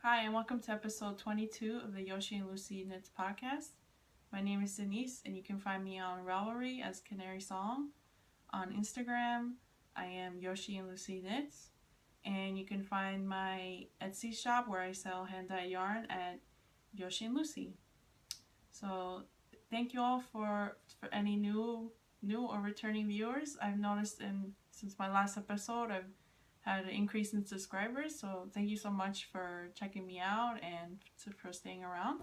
Hi, and welcome to episode 22 of the Yoshi and Lucy Knits podcast. My name is Denise, and you can find me on Ravelry as Canary Song. On Instagram, I am Yoshi and Lucy Knits, and you can find my Etsy shop where I sell hand-dyed yarn at Yoshi and Lucy. So, thank you all for any new or returning viewers. I've noticed since my last episode, I've had an increase in subscribers, so thank you so much for checking me out and for staying around.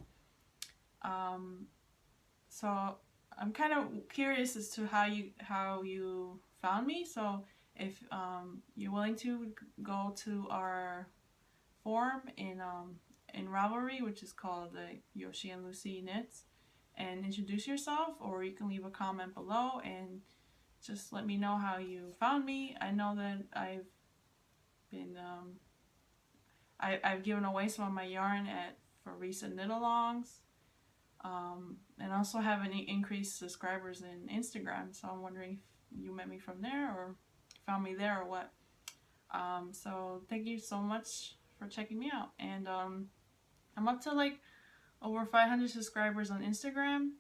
So I'm kind of curious as to how you found me. So if you're willing to go to our forum in Ravelry, which is called the Yoshi and Lucy Knits, and introduce yourself, or you can leave a comment below and just let me know how you found me. I know that I've given away some of my yarn for recent knit-alongs, and also have any increased subscribers in Instagram. So I'm wondering if you met me from there or found me there or what. So thank you so much for checking me out. And I'm up to like over 500 subscribers on Instagram.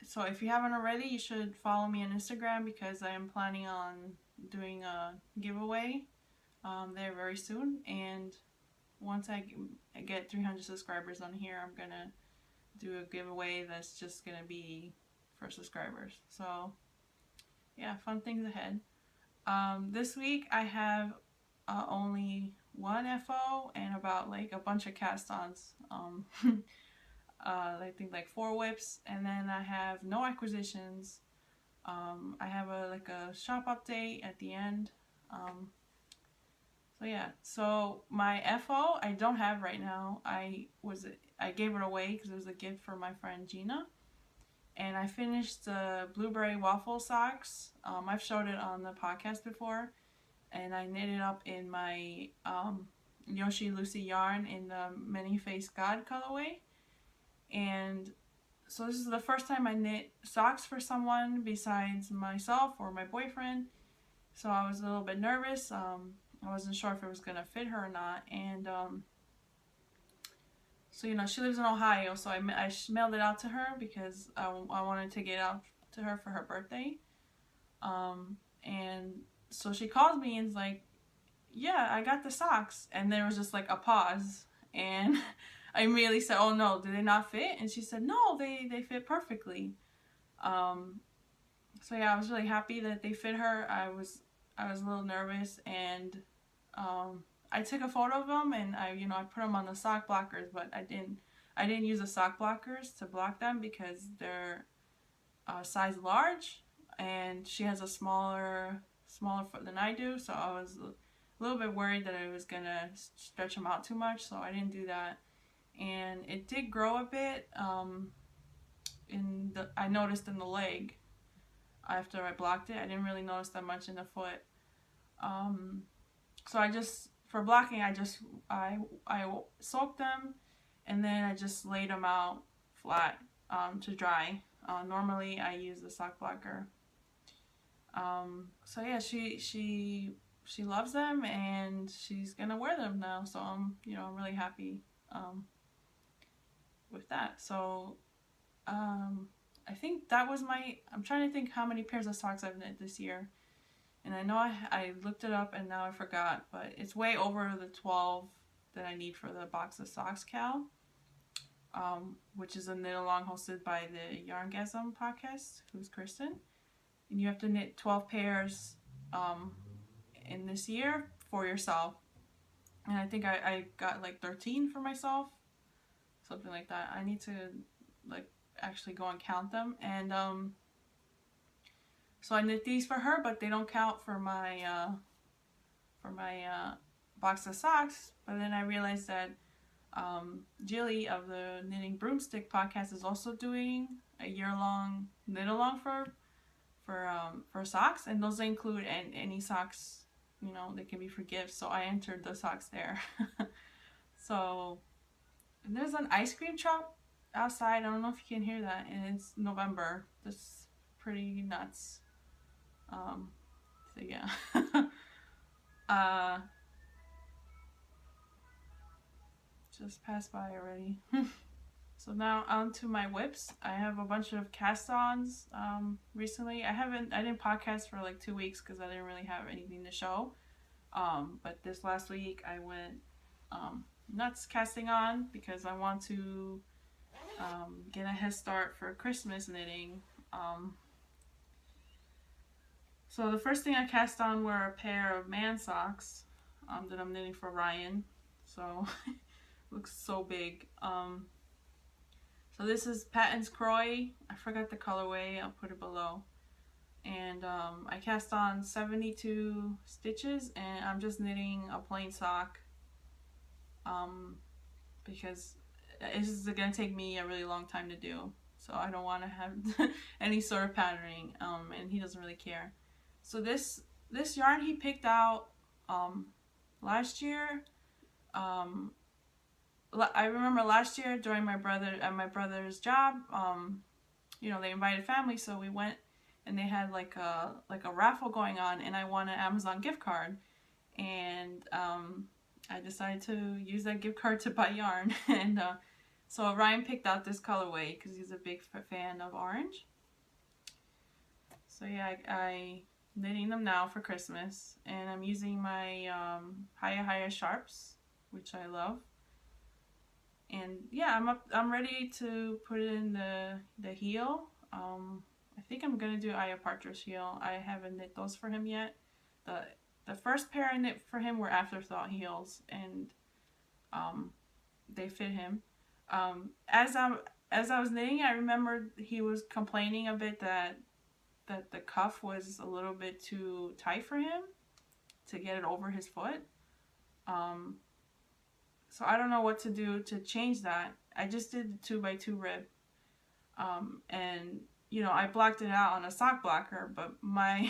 So if you haven't already, you should follow me on Instagram because I am planning on doing a giveaway there very soon, and once I get 300 subscribers on here, I'm gonna do a giveaway that's just gonna be for subscribers. So yeah, fun things ahead. This week I have only one FO and about like a bunch of cast-ons. I think like 4 whips, and then I have no acquisitions. I have a shop update at the end. So yeah, so my FO I don't have right now. I gave it away because it was a gift for my friend Gina, and I finished the blueberry waffle socks. I've showed it on the podcast before, and I knit it up in my Yoshi Lucy yarn in the Many Faced God colorway. And so this is the first time I knit socks for someone besides myself or my boyfriend. So I was a little bit nervous. I wasn't sure if it was gonna fit her or not, and so she lives in Ohio, so I mailed it out to her because I wanted to get it out to her for her birthday, and so she called me and was like, yeah, I got the socks, and there was just like a pause, and I immediately said, oh no, did they not fit? And she said, no, they fit perfectly. So yeah, I was really happy that they fit her. I was a little nervous, and I took a photo of them, and I put them on the sock blockers, but I didn't use the sock blockers to block them because they're size large, and she has a smaller foot than I do, so I was a little bit worried that I was gonna stretch them out too much, so I didn't do that. And it did grow a bit. I noticed in the leg after I blocked it. I didn't really notice that much in the foot. So for blocking, I soaked them, and then I just laid them out flat to dry. Normally I use the sock blocker. So yeah, she loves them, and she's gonna wear them now. So I'm really happy with that. So I think that was I'm trying to think how many pairs of socks I've knit this year. And I know I looked it up and now I forgot, but it's way over the 12 that I need for the box of socks Cal, which is a knit along hosted by the Yarngasm podcast, who's Kristen. And you have to knit 12 pairs in this year for yourself. And I think I got like 13 for myself, something like that. I need to actually go and count them. And so I knit these for her, but they don't count for my box of socks. But then I realized that Jilly of the Knitting Broomstick podcast is also doing a year-long knit-along for socks, and those include any socks, they can be for gifts. So I entered the socks there. So there's an ice cream truck outside. I don't know if you can hear that, and it's November. That's pretty nuts. So yeah. just passed by already. So now on to my whips. I have a bunch of cast-ons recently. I didn't podcast for like 2 weeks because I didn't really have anything to show. But this last week I went nuts casting on because I want to get a head start for Christmas knitting. So the first thing I cast on were a pair of man socks that I'm knitting for Ryan. So looks so big. So this is Patton's Croy. I forgot the colorway. I'll put it below. And I cast on 72 stitches, and I'm just knitting a plain sock because this is going to take me a really long time to do. So I don't want to have any sort of patterning, and he doesn't really care. So this yarn he picked out last year. I remember last year during my brother's job, you know, they invited family, so we went and they had like a raffle going on, and I won an Amazon gift card, and I decided to use that gift card to buy yarn, and so Ryan picked out this colorway because he's a big fan of orange. So yeah, I knitting them now for Christmas, and I'm using my Haya sharps, which I love. And yeah, I'm ready to put it in the heel. I think I'm gonna do Aya Partridge heel. I haven't knit those for him yet. The first pair I knit for him were Afterthought heels, and they fit him. As I was knitting, I remembered he was complaining a bit that the cuff was a little bit too tight for him to get it over his foot. So I don't know what to do to change that. I just did the 2x2 rib. And you know, I blocked it out on a sock blocker, but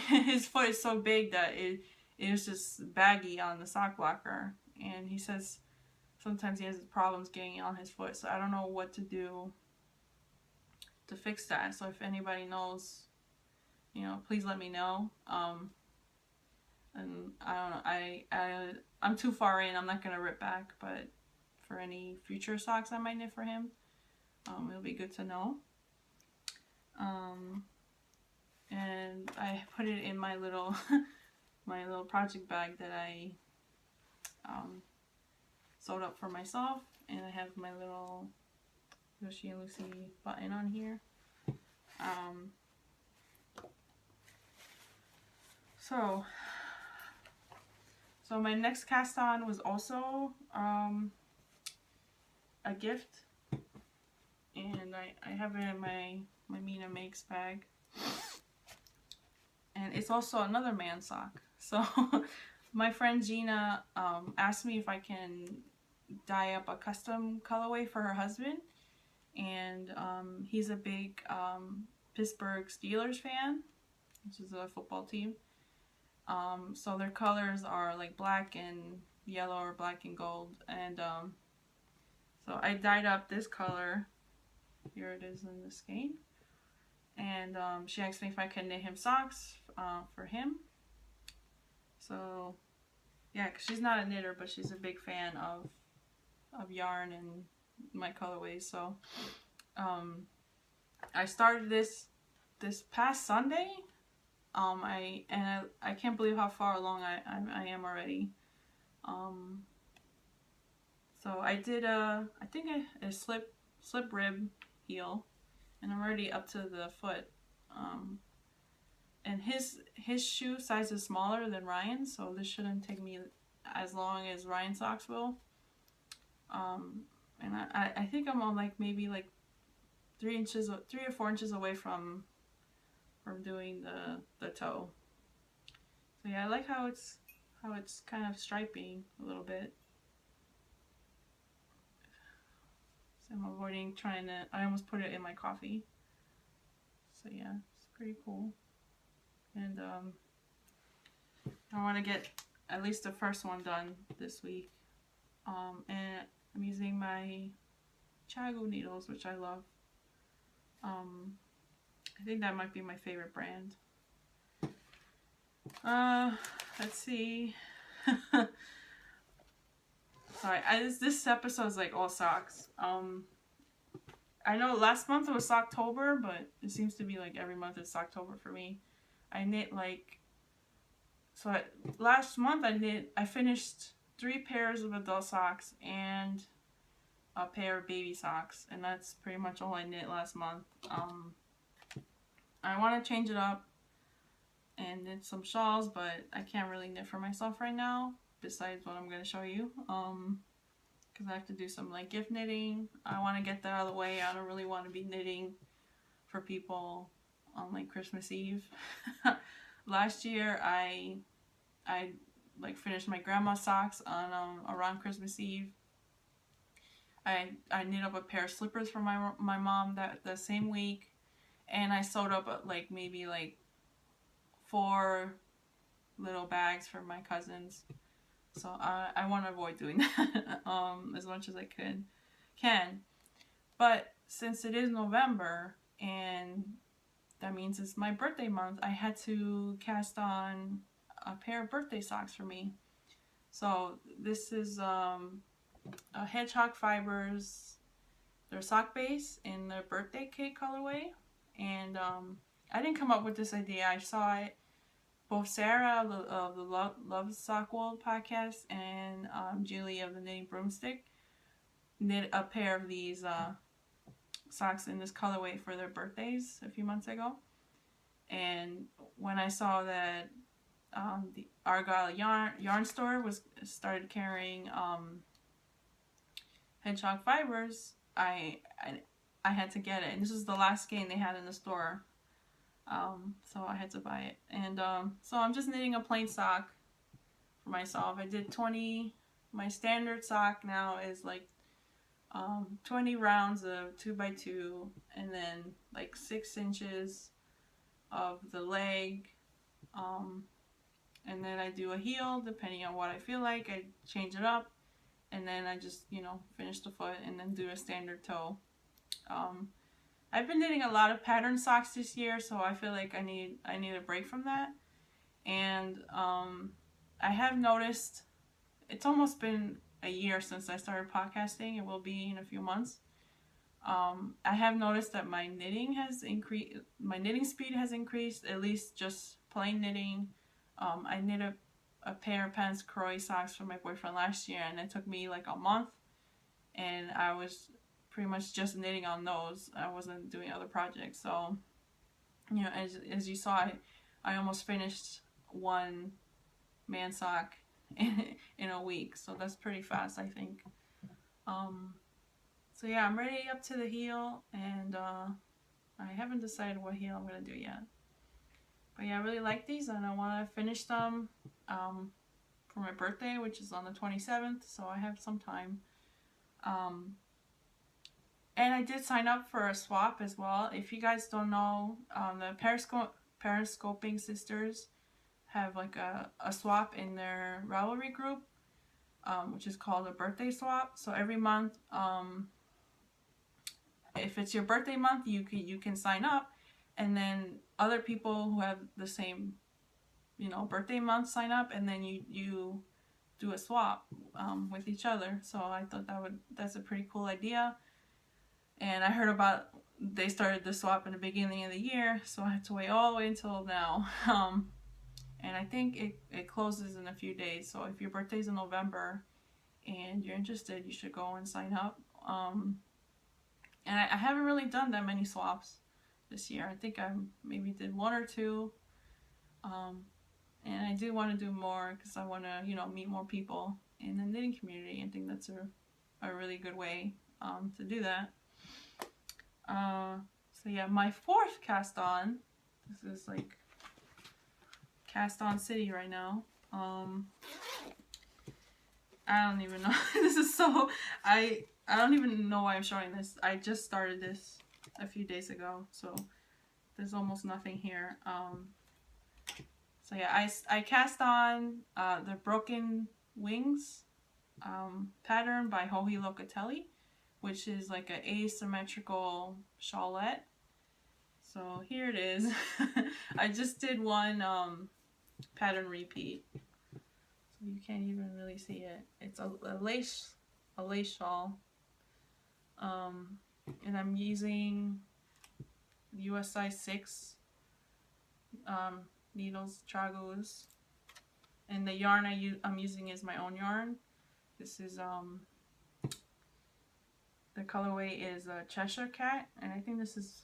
his foot is so big that it was just baggy on the sock blocker. And he says sometimes he has problems getting it on his foot, so I don't know what to do to fix that. So if anybody knows, you know, please let me know. And I don't know, I'm too far in, I'm not gonna rip back, but for any future socks I might knit for him, it'll be good to know. And I put it in my little my little project bag that I sewed up for myself, and I have my little Yoshi and Lucy button on here. So my next cast on was also a gift, and I have it in my Mina Makes bag, and it's also another man sock. So my friend Gina asked me if I can dye up a custom colorway for her husband, and he's a big Pittsburgh Steelers fan, which is a football team. So their colors are like black and yellow or black and gold, and so I dyed up this color. Here it is in the skein, and she asked me if I could knit him socks for him. So yeah, 'cause she's not a knitter, but she's a big fan of yarn and my colorways. So I started this past Sunday. I can't believe how far along I am already. So I did I think a slip rib heel, and I'm already up to the foot. And his shoe size is smaller than Ryan's, so this shouldn't take me as long as Ryan's socks will. And I think I'm on like maybe like 3 or 4 inches away from doing the toe. So yeah, I like how it's kind of striping a little bit. So I'm avoiding I almost put it in my coffee. So yeah, it's pretty cool. And I want to get at least the first one done this week. And I'm using my Chago needles, which I love. I think that might be my favorite brand. Let's see. So this episode is like all socks. I know last month it was Socktober, but it seems to be like every month is Socktober for me. I knit like, last month I finished 3 pairs of adult socks and a pair of baby socks, and that's pretty much all I knit last month. I want to change it up and knit some shawls, but I can't really knit for myself right now, besides what I'm going to show you. Because I have to do some like gift knitting. I want to get that out of the way. I don't really want to be knitting for people on like Christmas Eve. Last year I like finished my grandma's socks on around Christmas Eve. I knit up a pair of slippers for my mom the same week, and I sewed up like maybe like 4 little bags for my cousins. So I want to avoid doing that as much as I can. But since it is November and that means it's my birthday month, I had to cast on a pair of birthday socks for me. So this is a Hedgehog Fibers, their sock base in the birthday cake colorway. And I didn't come up with this idea. I saw it. Both Sarah of the Love Sock World podcast and Julie of the Knitting Broomstick knit a pair of these socks in this colorway for their birthdays a few months ago. And when I saw that the Argyle yarn store started carrying Hedgehog Fibers, I had to get it. And this is the last skein they had in the store. So I had to buy it. And so I'm just knitting a plain sock for myself. I did 20, my standard sock now is like 20 rounds of 2x2, and then like 6 inches of the leg. And then I do a heel depending on what I feel like. I change it up, and then I just, finish the foot and then do a standard toe. I've been knitting a lot of pattern socks this year, so I feel like I need a break from that. And I have noticed, it's almost been a year since I started podcasting. It will be in a few months. I have noticed that my knitting speed has increased, at least just plain knitting. I knit a pair of Pants Croy socks for my boyfriend last year, and it took me like a month, and I was pretty much just knitting on those. I wasn't doing other projects. So, as you saw, I almost finished one man sock in a week. So that's pretty fast, I think. So yeah, I'm ready up to the heel, and I haven't decided what heel I'm going to do yet. But yeah, I really like these, and I want to finish them for my birthday, which is on the 27th, so I have some time. And I did sign up for a swap as well. If you guys don't know, the Periscoping Sisters have like a swap in their Ravelry group, which is called a birthday swap. So every month, if it's your birthday month, you can sign up, and then other people who have the same, birthday month sign up, and then you do a swap with each other. So I thought that's a pretty cool idea. And I heard they started the swap in the beginning of the year, so I had to wait all the way until now. And I think it closes in a few days. So if your birthday's in November and you're interested, you should go and sign up. And I haven't really done that many swaps this year. I think I maybe did 1 or 2. And I do want to do more because I want to, meet more people in the knitting community. I think that's a really good way to do that. So yeah, my 4th cast on. This is like cast on city right now. I don't even know. This is so I don't even know why I'm showing this. I just started this a few days ago, so there's almost nothing here. So yeah, I cast on the Broken Wings pattern by Joji Locatelli, which is like an asymmetrical shawlette. So here it is. I just did one pattern repeat. So you can't even really see it. It's a lace shawl. And I'm using US size 6 needles, tragos. And the yarn I'm using is my own yarn. This is the colorway is Cheshire Cat, and I think this is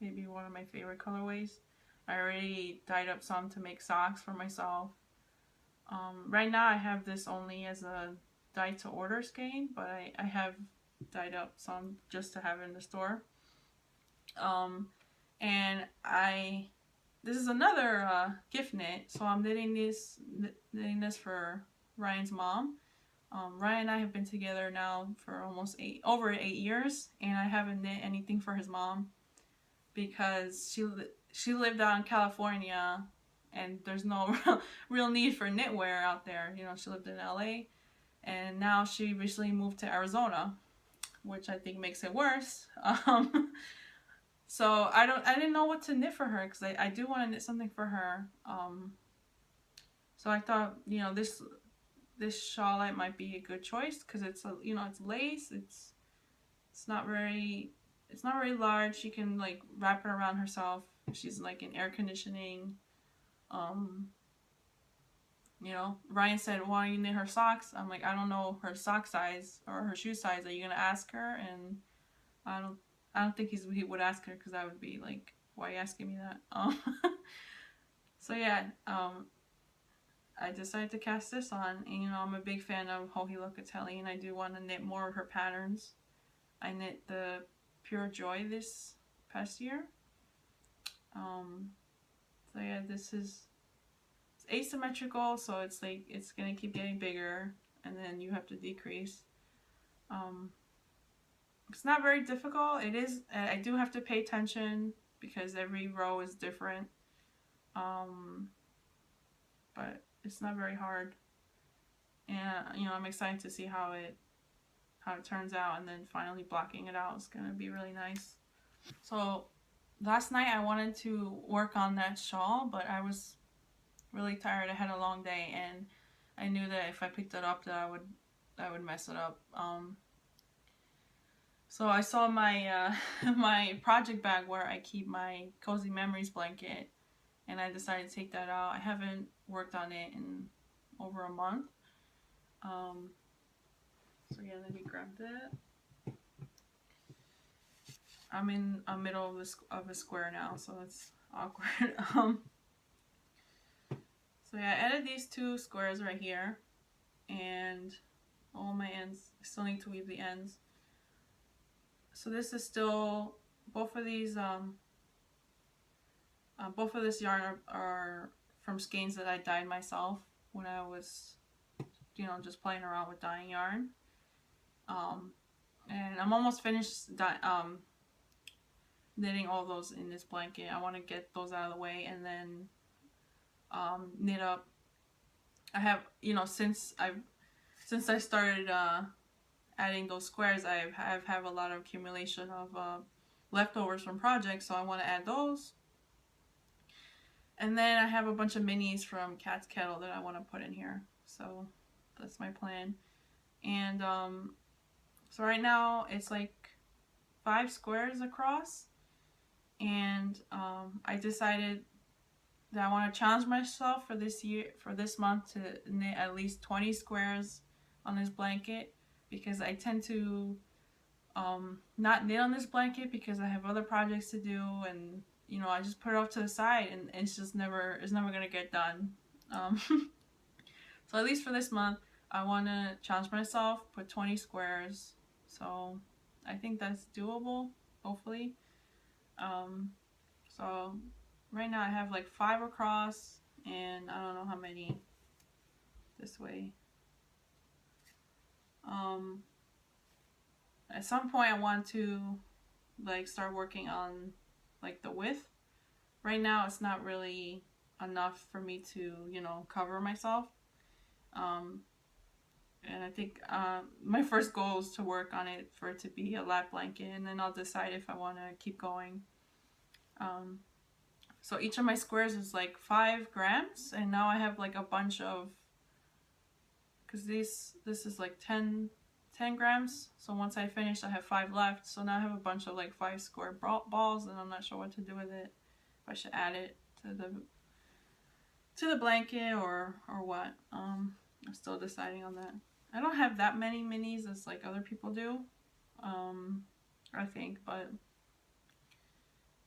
maybe one of my favorite colorways. I already dyed up some to make socks for myself. Right now I have this only as a dye to order skein, but I have dyed up some just to have in the store. And this is another gift knit, so I'm knitting this for Ryan's mom. Ryan and I have been together now for almost over 8 years, and I haven't knit anything for his mom because she lived out in California, and there's no real need for knitwear out there. You know, she lived in LA, and now she recently moved to Arizona, which I think makes it worse. So I didn't know what to knit for her, because I do want to knit something for her. So I thought, you know, this shawlette might be a good choice, because it's it's lace. It's not very large. She can like wrap it around herself if she's like in air conditioning. You know, Ryan said, "Why don't you knit her socks?" I'm like, I don't know her sock size or her shoe size. Are you gonna ask her? And I don't think he would ask her, because that would be like, why are you asking me that? So yeah, I decided to cast this on, and you know, I'm a big fan of Joji Locatelli, and I do want to knit more of her patterns. I knit the Pure Joy this past year. So yeah, it's asymmetrical, so it's like it's gonna keep getting bigger, and then you have to decrease. It's not very difficult. It is. I do have to pay attention because every row is different. But it's not very hard, and you know, I'm excited to see how it turns out, and then finally blocking it out is gonna be really nice. So last night I wanted to work on that shawl, but I was really tired. I had a long day, and I knew that if I picked it up, that I would mess it up. So I saw my my project bag where I keep my Cozy Memories blanket, and I decided to take that out. I haven't worked on it in over a month. So yeah, let me grab that. I'm in the middle of a square now, so it's awkward. So yeah, I added these 2 squares right here, and all my ends. I still need to weave the ends. So this is still, both of these, both of this yarn are from skeins that I dyed myself when I was, you know, just playing around with dyeing yarn. And I'm almost finished knitting all those in this blanket. I want to get those out of the way, and then knit up. I have, you know, since I started adding those squares, I have a lot of accumulation of leftovers from projects, so I want to add those. And then I have a bunch of minis from Cat's Kettle that I want to put in here, so that's my plan. And so right now it's like 5 squares across, and I decided that I want to challenge myself for this month to knit at least 20 squares on this blanket, because I tend to not knit on this blanket because I have other projects to do, and you know, I just put it off to the side, and it's never gonna get done. So at least for this month, I want to challenge myself, put 20 squares. So I think that's doable, hopefully. So right now I have like 5 across, and I don't know how many this way. At some point I want to like start working on like the width. Right now it's not really enough for me to, you know, cover myself. And I think my first goal is to work on it for it to be a lap blanket, and then I'll decide if I want to keep going. So each of my squares is like 5 grams, and now I have like a bunch of because this is like 10 grams. So once I finish, I have 5 left. So now I have a bunch of like 5 square balls, and I'm not sure what to do with it. If I should add it to the blanket or what. I'm still deciding on that. I don't have that many minis as like other people do. I think, but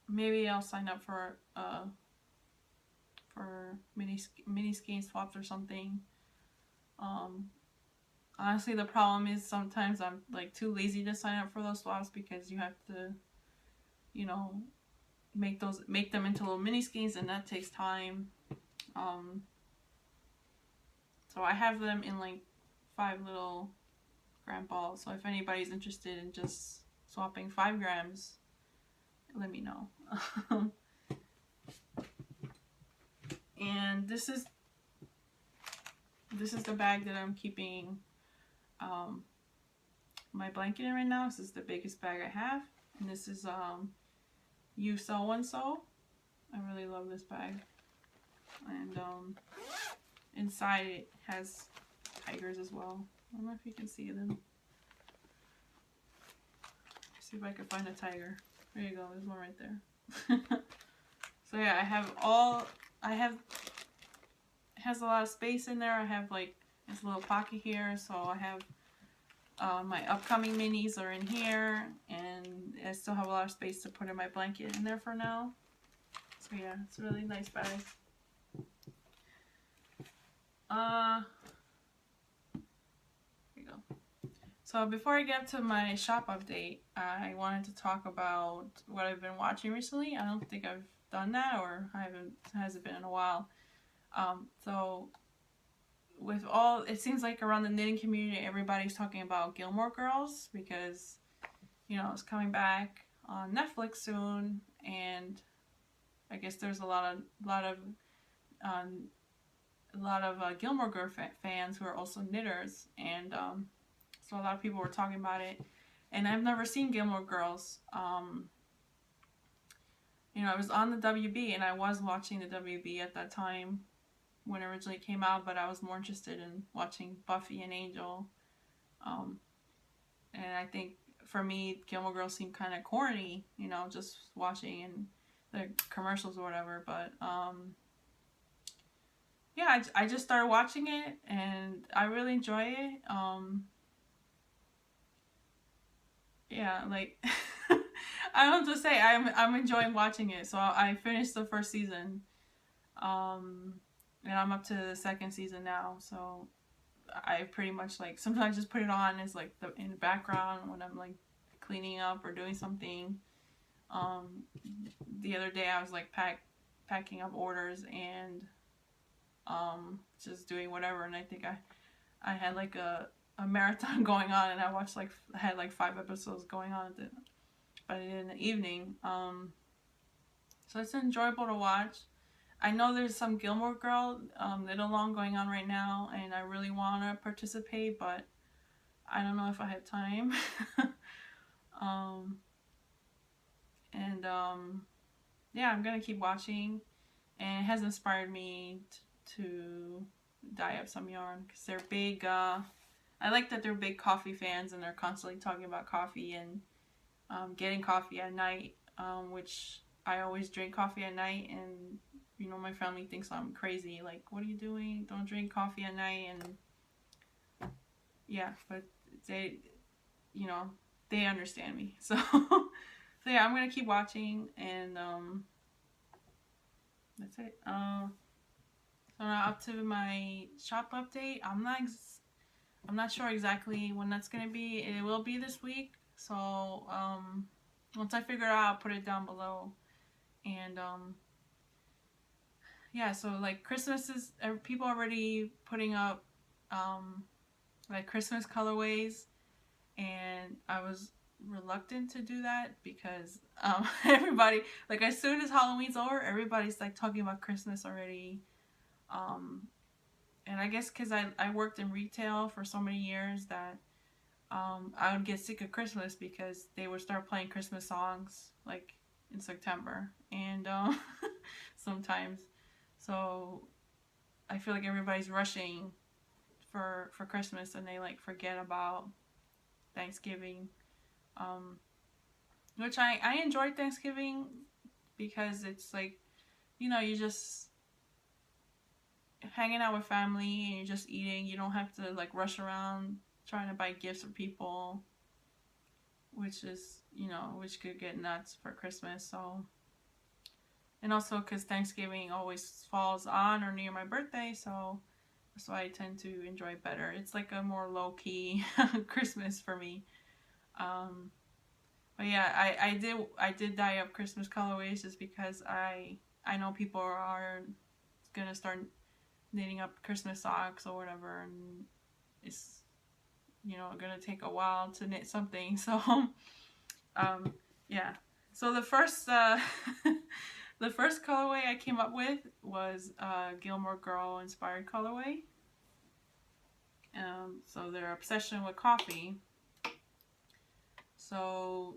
maybe I'll sign up for mini skein swaps or something. Honestly, the problem is sometimes I'm like too lazy to sign up for those swaps because you have to, you know, make them into little mini skeins, and that takes time. So I have them in like 5 little gram balls. So if anybody's interested in just swapping 5 grams, let me know. And this is the bag that I'm keeping my blanket in right now. This is the biggest bag I have, and this is You Sew One Sew. I really love this bag, and inside it has tigers as well. I don't know if you can see them. Let's see if I can find a tiger. There you go. There's one right there. So yeah, it has a lot of space in there. I have like this little pocket here, so I have my upcoming minis are in here, and I still have a lot of space to put in my blanket in there for now. So yeah, it's a really nice bag. Here you go. So before I get to my shop update, I wanted to talk about what I've been watching recently. I don't think I've done that, or hasn't been in a while. So with all, it seems like around the knitting community, everybody's talking about Gilmore Girls because, you know, it's coming back on Netflix soon, and I guess there's a lot of Gilmore Girls fans who are also knitters, and so a lot of people were talking about it. And I've never seen Gilmore Girls. You know, I was on the WB, and I was watching the WB at that time when it originally came out, but I was more interested in watching Buffy and Angel. And I think for me, Gilmore Girls seemed kind of corny, you know, just watching and the commercials or whatever. But yeah, I just started watching it, and I really enjoy it. Yeah, like I don't have to say, I'm enjoying watching it. So I finished the first season, and I'm up to the second season now. So I pretty much like sometimes just put it on as like in the background when I'm like cleaning up or doing something. The other day I was like packing up orders and just doing whatever, and I think I had like a marathon going on, and I had like 5 episodes going on but in the evening. So it's enjoyable to watch. I know there's some Gilmore Girl knit along going on right now, and I really want to participate, but I don't know if I have time. Yeah, I'm gonna keep watching, and it has inspired me to dye up some yarn because they're big. I like that they're big coffee fans, and they're constantly talking about coffee and getting coffee at night, which I always drink coffee at night, and you know, my family thinks I'm crazy. Like, what are you doing? Don't drink coffee at night. And yeah, but they, you know, they understand me. So, so yeah, I'm gonna keep watching, and that's it. So now up to my shop update. I'm not sure exactly when that's gonna be. It will be this week. So once I figure it out, I'll put it down below. And yeah, so like Christmas is, people already putting up like Christmas colorways, and I was reluctant to do that because everybody, like as soon as Halloween's over, everybody's like talking about Christmas already. And I guess because I worked in retail for so many years that I would get sick of Christmas because they would start playing Christmas songs like in September, and sometimes. So I feel like everybody's rushing for Christmas, and they like forget about Thanksgiving. Which I enjoy Thanksgiving because it's like, you know, you just hanging out with family and you're just eating. You don't have to like rush around trying to buy gifts for people, which is, you know, which could get nuts for Christmas. So, and also because Thanksgiving always falls on or near my birthday, so that's why I tend to enjoy it better. It's like a more low-key Christmas for me. But yeah, I did dye up Christmas colorways just because I know people are gonna start knitting up Christmas socks or whatever, and it's, you know, gonna take a while to knit something. So yeah. So the first the first colorway I came up with was Gilmore Girl inspired colorway. So their obsession with coffee. So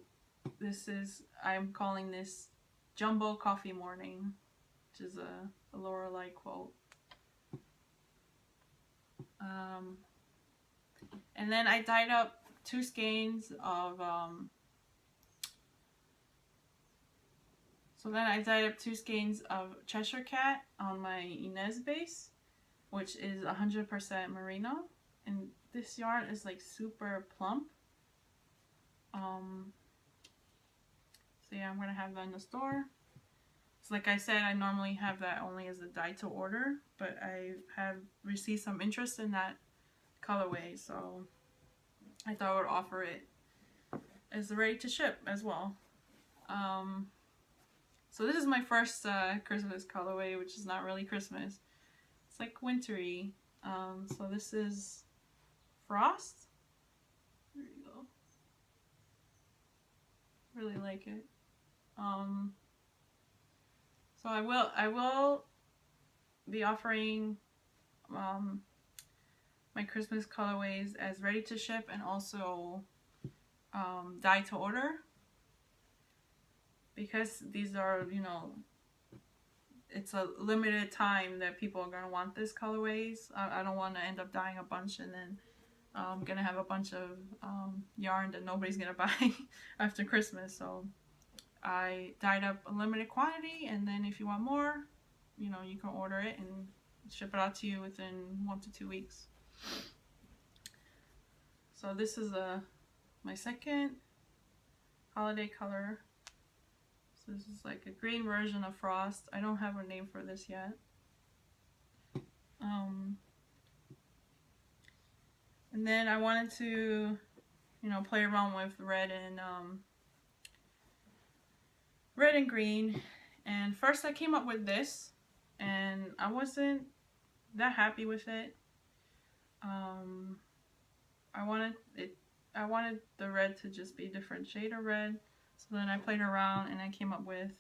this is, I'm calling this Jumbo Coffee Morning, which is a Lorelei quote. And then I dyed up 2 skeins of Cheshire Cat on my Inez base, which is 100% merino, and this yarn is like super plump. So yeah, I'm gonna have that in the store. So like I said, I normally have that only as a dye to order, but I have received some interest in that colorway, so I thought I would offer it as ready to ship as well. So this is my first Christmas colorway, which is not really Christmas. It's like wintry. So this is Frost. There you go. Really like it. So I will be offering my Christmas colorways as ready to ship and also dye to order, because these are, you know, it's a limited time that people are gonna want this colorways. I don't want to end up dyeing a bunch and then I'm gonna have a bunch of yarn that nobody's gonna buy after Christmas. So I dyed up a limited quantity, and then if you want more, you know, you can order it and ship it out to you within 1 to 2 weeks. So this is my second holiday color. So this is like a green version of Frost. I don't have a name for this yet. And then I wanted to, you know, play around with red and green. And first I came up with this, and I wasn't that happy with it. I wanted the red to just be a different shade of red. So then I played around and I came up with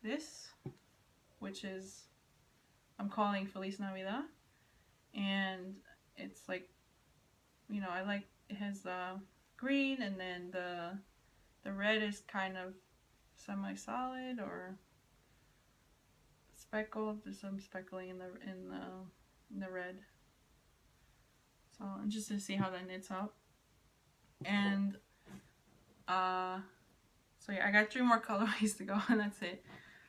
this, which is, I'm calling Feliz Navidad. And it's like, you know, I like, it has green, and then the red is kind of semi-solid or speckled. There's some speckling in the red. So just to see how that knits up. And so yeah, I got 3 more colorways to go, and that's it.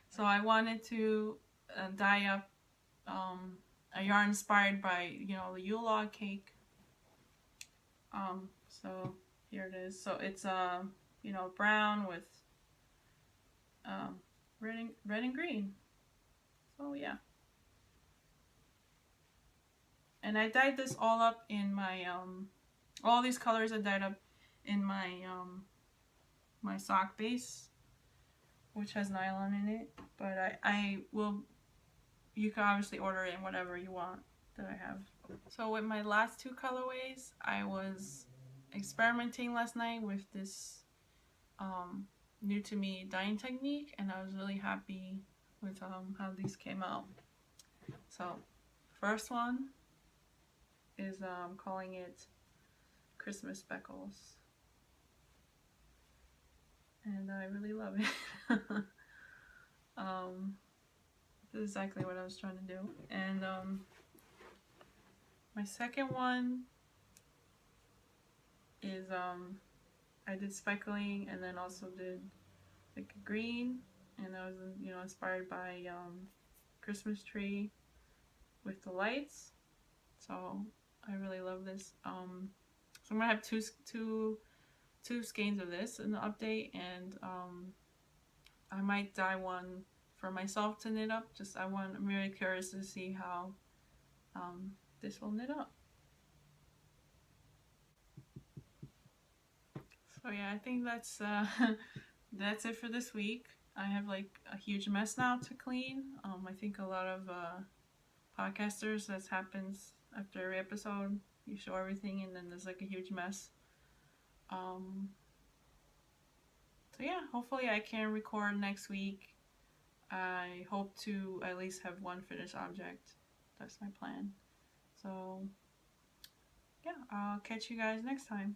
So I wanted to dye up a yarn inspired by, you know, the Yule log cake. So here it is. So it's you know, brown with red and green. So yeah. And I dyed this all up in my all these colors I dyed up in my my sock base, which has nylon in it. But I will, you can obviously order it in whatever you want that I have. So with my last 2 colorways, I was experimenting last night with this new to me dyeing technique, and I was really happy with how these came out. So first one is calling it Christmas Speckles, and I really love it. This is exactly what I was trying to do. And My second one is I did speckling and then also did like a green, and I was inspired by Christmas tree with the lights. So I really love this. So I'm gonna have two skeins of this in the update, and I might dye one for myself to knit up. I'm really curious to see how this will knit up. So yeah, I think that's that's it for this week. I have like a huge mess now to clean. I think a lot of podcasters, that happens after every episode. You show everything and then there's like a huge mess. So yeah, hopefully I can record next week. I hope to at least have one finished object. That's my plan. So yeah, I'll catch you guys next time.